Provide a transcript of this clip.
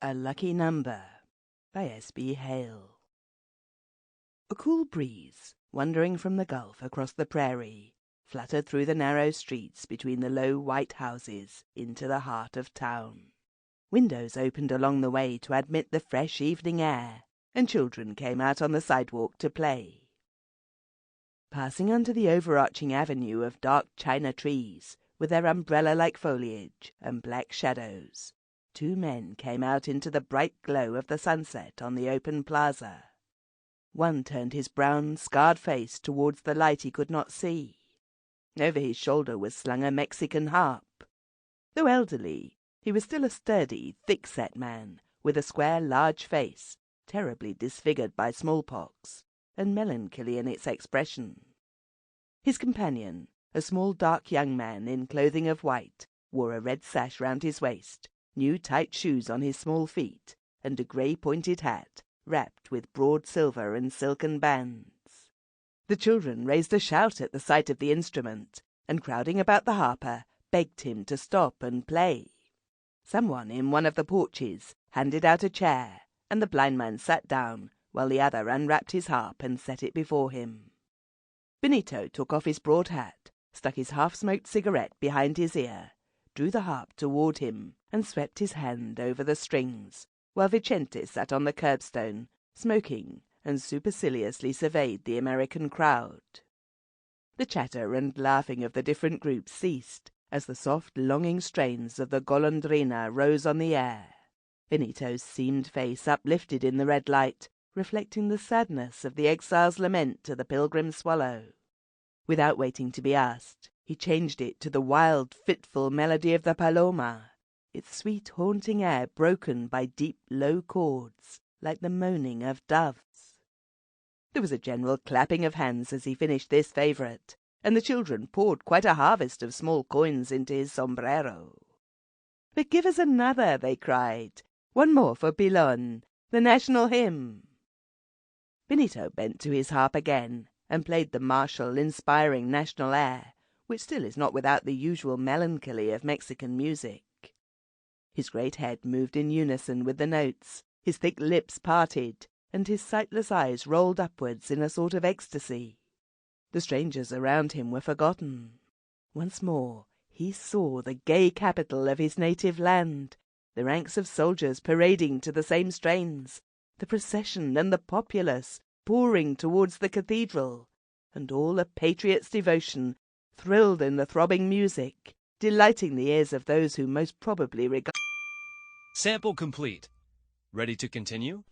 A Lucky Number by S.B. Hale. A cool breeze, wandering from the Gulf across the prairie, fluttered through the narrow streets between the low white houses into the heart of town. Windows opened along the way to admit the fresh evening air, and children came out on the sidewalk to play. Passing under the overarching avenue of dark china trees, with their umbrella-like foliage and black shadows, two men came out into the bright glow of the sunset on the open plaza. One turned his brown, scarred face towards the light he could not see. Over his shoulder was slung a Mexican harp. Though elderly, he was still a sturdy, thick-set man, with a square, large face, terribly disfigured by smallpox, and melancholy in its expression. His companion, a small dark young man in clothing of white, wore a red sash round his waist, new tight shoes on his small feet, and a grey pointed hat, wrapped with broad silver and silken bands. The children raised a shout at the sight of the instrument, and crowding about the harper, begged him to stop and play. Someone in one of the porches handed out a chair, and the blind man sat down, while the other unwrapped his harp and set it before him. Benito took off his broad hat, stuck his half-smoked cigarette behind his ear, drew the harp toward him, and swept his hand over the strings, while Vicente sat on the curbstone, smoking, and superciliously surveyed the American crowd. The chatter and laughing of the different groups ceased, as the soft, longing strains of the Golondrina rose on the air. Benito's seamed face uplifted in the red light, reflecting the sadness of the exile's lament to the pilgrim swallow. Without waiting to be asked, he changed it to the wild, fitful melody of the paloma, its sweet, haunting air broken by deep, low chords, like the moaning of doves. There was a general clapping of hands as he finished this favourite, and the children poured quite a harvest of small coins into his sombrero. "But give us another," they cried. "One more for Pilon, the national hymn." Benito bent to his harp again, and played the martial, inspiring national air, which still is not without the usual melancholy of Mexican music. His great head moved in unison with the notes, his thick lips parted, and his sightless eyes rolled upwards in a sort of ecstasy. The strangers around him were forgotten. Once more he saw the gay capital of his native land, the ranks of soldiers parading to the same strains, the procession and the populace pouring towards the cathedral, and all a patriot's devotion thrilled in the throbbing music, delighting the ears of those who most probably regard. Sample complete. Ready to continue?